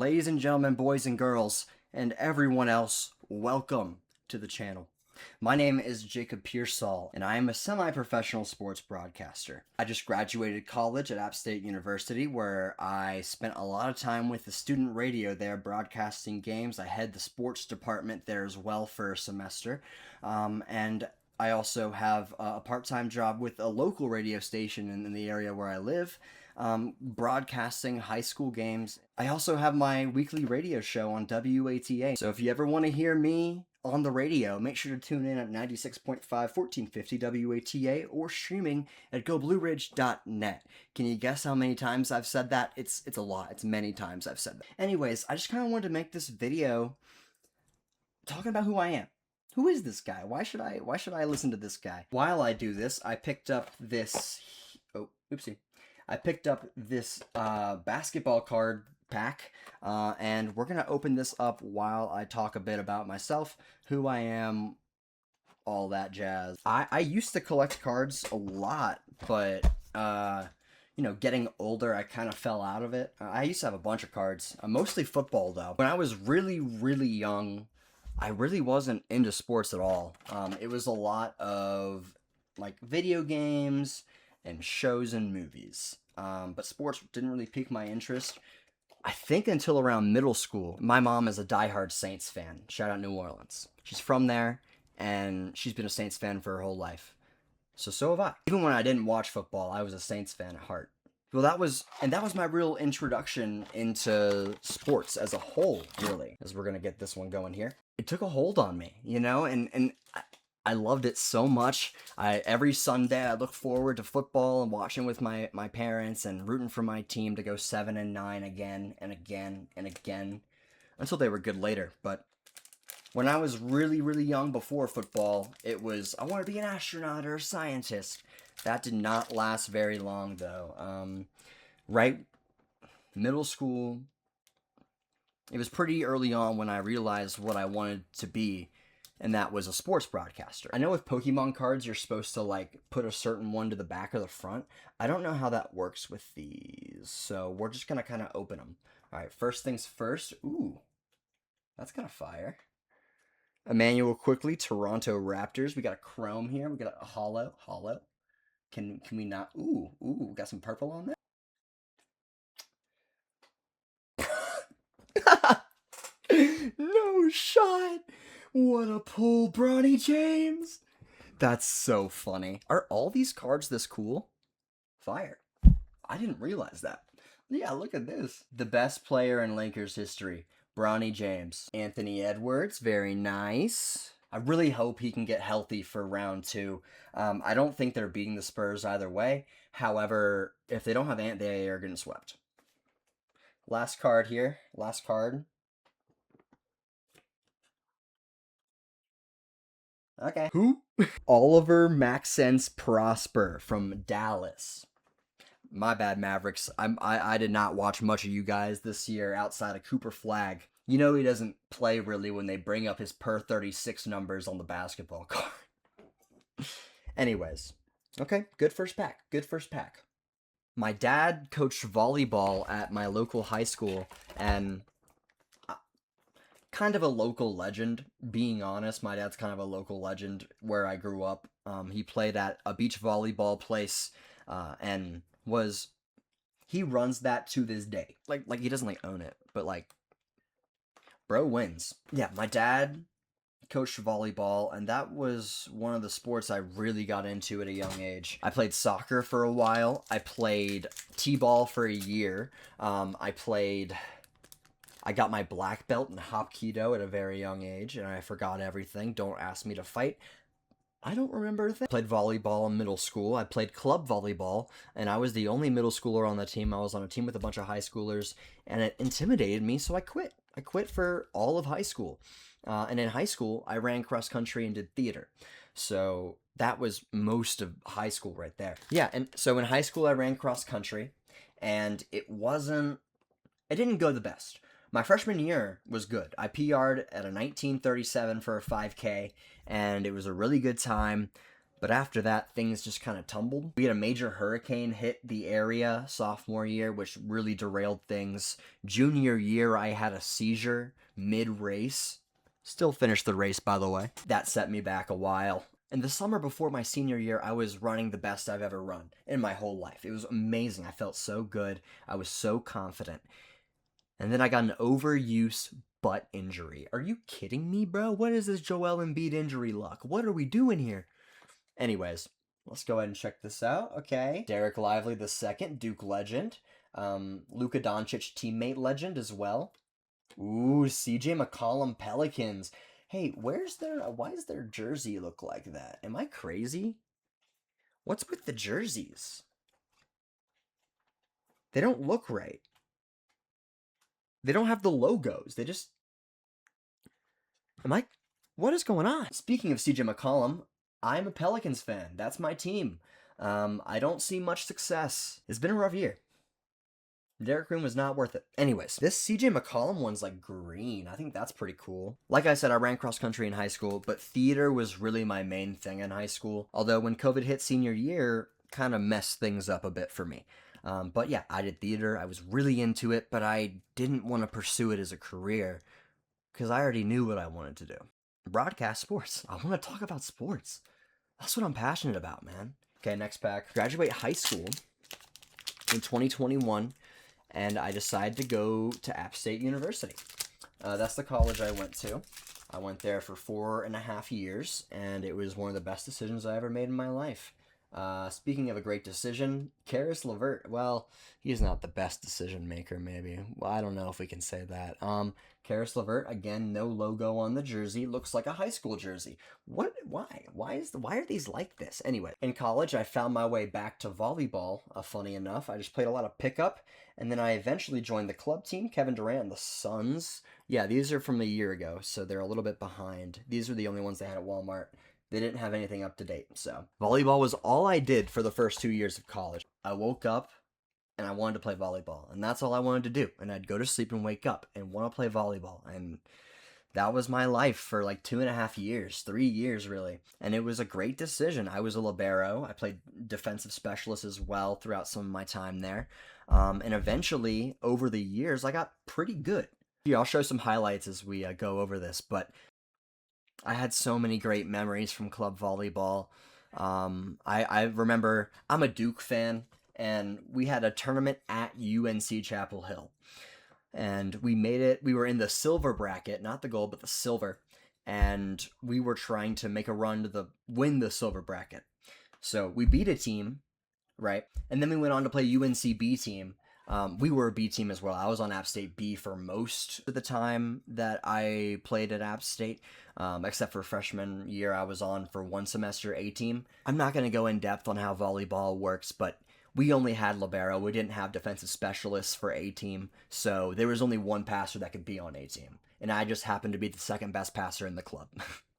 Ladies and gentlemen, boys and girls, and everyone else, welcome to the channel. My name is Jacob Pearsall, and I am a semi-professional sports broadcaster. I just graduated college at App State University, where I spent a lot of time with the student radio there broadcasting games. I head the sports department there as well for a semester, and I also have a part-time job with a local radio station in the area where I live, broadcasting high school games. I also have my weekly radio show on WATA. So if you ever want to hear me on the radio, make sure to tune in at 96.5 1450 WATA or streaming at goblueridge.net. Can you guess how many times I've said that? It's a lot. It's many times I've said that. Anyways, I just kind of wanted to make this video talking about who I am. Who is this guy? Why should I listen to this guy? While I do this, I picked up this I picked up this basketball card pack, and we're gonna open this up while I talk a bit about myself, who I am, all that jazz. I used to collect cards a lot, but getting older, I kind of fell out of it. I used to have a bunch of cards, mostly football though. When I was really, really young, I really wasn't into sports at all. It was a lot of like video games and shows and movies. But sports didn't really pique my interest, I think, until around middle school. My mom is a diehard Saints fan. Shout out New Orleans. She's from there, and she's been a Saints fan for her whole life. So have I. Even when I didn't watch football, I was a Saints fan at heart. Well, that was my real introduction into sports as a whole, really, as we're gonna get this one going here. It took a hold on me, and I loved it so much. Every Sunday I look forward to football and watching with my parents and rooting for my team to go 7-9 again and again and again until they were good later. But when I was really, really young before football, it was, I want to be an astronaut or a scientist. That did not last very long, though. Right, middle school, it was pretty early on when I realized what I wanted to be, and that was a sports broadcaster. I know with Pokemon cards, you're supposed to, like, put a certain one to the back or the front. I don't know how that works with these, so we're just gonna kind of open them. All right, first things first. Ooh, that's kind of fire. Emmanuel Quickly, Toronto Raptors. We got a chrome here. We got a hollow. Can we not? Ooh, we got some purple on there. No shot. What a pull, Bronny James. That's so funny. Are all these cards this cool? Fire. I didn't realize that. Yeah, look at this. The best player in Lakers history, Bronny James. Anthony Edwards, very nice. I really hope he can get healthy for round 2. I don't think they're beating the Spurs either way. However, if they don't have Ant, they are getting swept. Last card here. Last card. Okay. Who? Oliver Maxence Prosper from Dallas. My bad, Mavericks. I did not watch much of you guys this year outside of Cooper Flag. You know he doesn't play really when they bring up his per 36 numbers on the basketball card. Anyways. Okay, good first pack. My dad coached volleyball at my local high school, and kind of a local legend, being honest. My dad's kind of a local legend where I grew up. He played at a beach volleyball place, and he runs that to this day. Like he doesn't like own it, but like, bro wins. Yeah, my dad coached volleyball, and that was one of the sports I really got into at a young age. I played soccer for a while. I played t-ball for a year. I got my black belt in Hapkido at a very young age, and I forgot everything. Don't ask me to fight. I don't remember a thing. Played volleyball in middle school. I played club volleyball, and I was the only middle schooler on the team. I was on a team with a bunch of high schoolers, and it intimidated me, so I quit. I quit for all of high school. And in high school, I ran cross country and did theater. So that was most of high school right there. Yeah, and so in high school, I ran cross country, and it didn't go the best. My freshman year was good. I PR'd at a 19:37 for a 5K, and it was a really good time. But after that, things just kind of tumbled. We had a major hurricane hit the area sophomore year, which really derailed things. Junior year, I had a seizure mid-race. Still finished the race, by the way. That set me back a while. And the summer before my senior year, I was running the best I've ever run in my whole life. It was amazing. I felt so good. I was so confident. And then I got an overuse butt injury. Are you kidding me, bro? What is this Joel Embiid injury luck? What are we doing here? Anyways, let's go ahead and check this out. Okay. Derek Lively II, Duke legend. Luka Doncic teammate legend as well. Ooh, CJ McCollum Pelicans. Hey, why does their jersey look like that? Am I crazy? What's with the jerseys? They don't look right. They don't have the logos. They just... What is going on? Speaking of CJ McCollum, I'm a Pelicans fan. That's my team. I don't see much success. It's been a rough year. Derek Green was not worth it. Anyways, this CJ McCollum one's like green. I think that's pretty cool. Like I said, I ran cross country in high school, but theater was really my main thing in high school. Although when COVID hit senior year, kind of messed things up a bit for me. But yeah, I did theater. I was really into it, but I didn't want to pursue it as a career because I already knew what I wanted to do. Broadcast sports. I want to talk about sports. That's what I'm passionate about, man. Okay, next pack. Graduate high school in 2021, and I decided to go to App State University. That's the college I went to. I went there for 4.5 years, and it was one of the best decisions I ever made in my life. Speaking of a great decision, Caris LeVert, well, he's not the best decision maker, maybe. Well, I don't know if we can say that. Caris LeVert, again, no logo on the jersey, looks like a high school jersey. What? Why? Why are these like this? Anyway, in college, I found my way back to volleyball, funny enough. I just played a lot of pickup, and then I eventually joined the club team, Kevin Durant and the Suns. Yeah, these are from a year ago, so they're a little bit behind. These are the only ones they had at Walmart. They didn't have anything up to date, so. Volleyball was all I did for the first 2 years of college. I woke up and I wanted to play volleyball, and that's all I wanted to do. And I'd go to sleep and wake up and want to play volleyball, and that was my life for like 2.5 years, 3 years really. And it was a great decision. I was a libero. I played defensive specialist as well throughout some of my time there. And eventually, over the years, I got pretty good. Here, I'll show some highlights as we go over this, but I had so many great memories from club volleyball. I remember, I'm a Duke fan, and we had a tournament at UNC Chapel Hill. And we made it, we were in the silver bracket, not the gold, but the silver. And we were trying to make a run to win the silver bracket. So we beat a team, right? And then we went on to play UNC B team. We were a B team as well. I was on App State B for most of the time that I played at App State, except for freshman year I was on for one semester A team. I'm not going to go in depth on how volleyball works, but we only had libero. We didn't have defensive specialists for A team, so there was only one passer that could be on A team, and I just happened to be the second best passer in the club.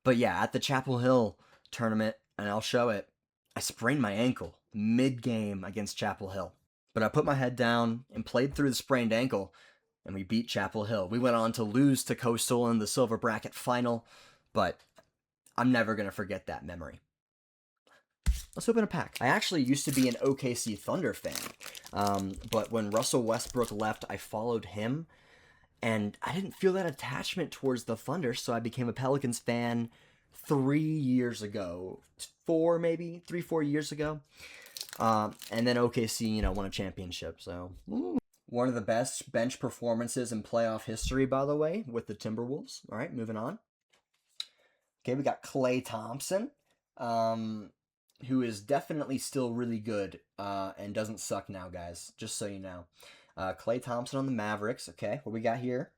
But yeah, at the Chapel Hill tournament, and I'll show it, I sprained my ankle mid-game against Chapel Hill. But I put my head down and played through the sprained ankle, and we beat Chapel Hill. We went on to lose to Coastal in the silver bracket final, but I'm never going to forget that memory. Let's open a pack. I actually used to be an OKC Thunder fan, but when Russell Westbrook left, I followed him, and I didn't feel that attachment towards the Thunder, so I became a Pelicans fan 3 years ago. 4 maybe? 3-4 years ago. And then OKC, won a championship, so. Ooh. One of the best bench performances in playoff history, by the way, with the Timberwolves. All right, moving on. Okay, we got Klay Thompson, who is definitely still really good, and doesn't suck now, guys, just so you know. Klay Thompson on the Mavericks. Okay, what we got here?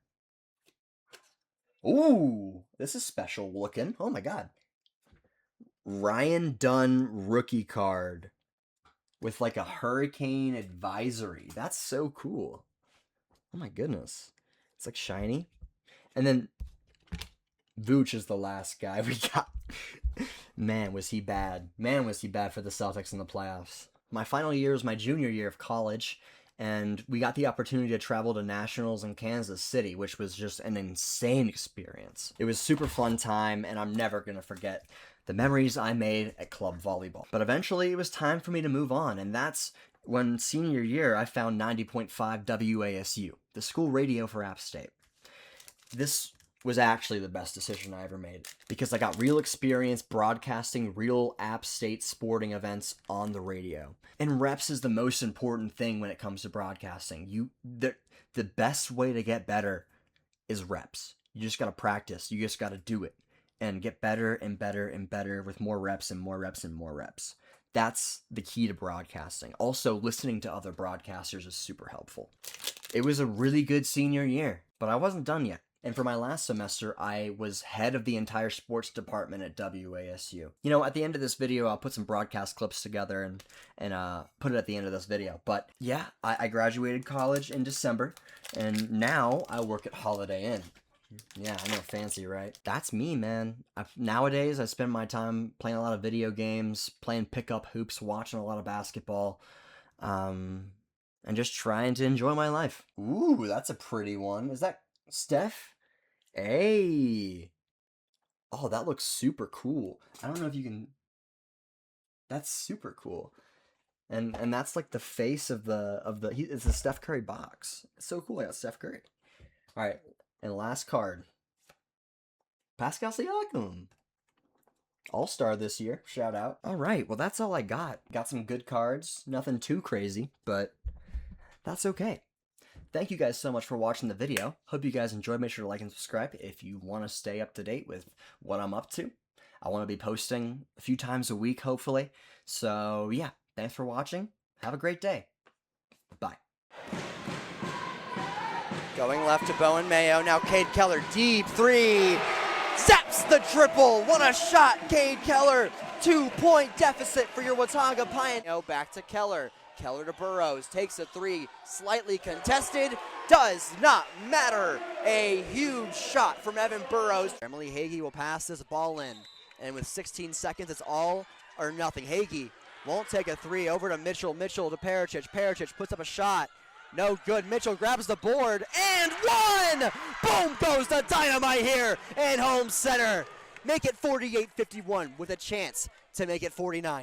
Ooh, this is special looking. Oh, my God. Ryan Dunn rookie card with like a hurricane advisory. That's so cool. Oh my goodness. It's like shiny. And then Vooch is the last guy we got. Man, was he bad. Man, was he bad for the Celtics in the playoffs. My final year was my junior year of college, And we got the opportunity to travel to nationals in Kansas City, which was just an insane experience. It was super fun time, and I'm never going to forget the memories I made at club volleyball. But eventually it was time for me to move on, and that's when senior year I found 90.5 WASU, the school radio for App State. This was actually the best decision I ever made because I got real experience broadcasting real App State sporting events on the radio. And reps is the most important thing when it comes to broadcasting. The best way to get better is reps. You just got to practice. You just got to do it and get better and better and better with more reps and more reps and more reps. That's the key to broadcasting. Also, listening to other broadcasters is super helpful. It was a really good senior year, but I wasn't done yet. And for my last semester, I was head of the entire sports department at WASU. You know, at the end of this video, I'll put some broadcast clips together and put it at the end of this video. But yeah, I graduated college in December, and now I work at Holiday Inn. Yeah, I know, fancy, right? That's me, man. Nowadays, I spend my time playing a lot of video games, playing pickup hoops, watching a lot of basketball, and just trying to enjoy my life. Ooh, that's a pretty one. Is that Steph? Hey. Oh, that looks super cool. I don't know if you can... That's super cool. And that's like the face of it's the Steph Curry box. It's so cool. I got Steph Curry. All right. And last card. Pascal Siakam. All-star this year. Shout out. All right. Well, that's all I got. Got some good cards. Nothing too crazy, but that's okay. Thank you guys so much for watching the video. Hope you guys enjoyed. Make sure to like and subscribe if you want to stay up to date with what I'm up to. I want to be posting a few times a week, hopefully. So, yeah. Thanks for watching. Have a great day. Bye. Going left to Bowen Mayo. Now Cade Keller. Deep three. Zaps the triple. What a shot, Cade Keller. 2-point deficit for your Watauga Pioneers. Back to Keller. Keller to Burrows, takes a three, slightly contested, does not matter. A huge shot from Evan Burrows. Emily Hagee will pass this ball in, and with 16 seconds, it's all or nothing. Hagee won't take a three, over to Mitchell, Mitchell to Pericic, Pericic puts up a shot, no good. Mitchell grabs the board, and one! Boom goes the dynamite here in home center. Make it 48-51 with a chance to make it 49.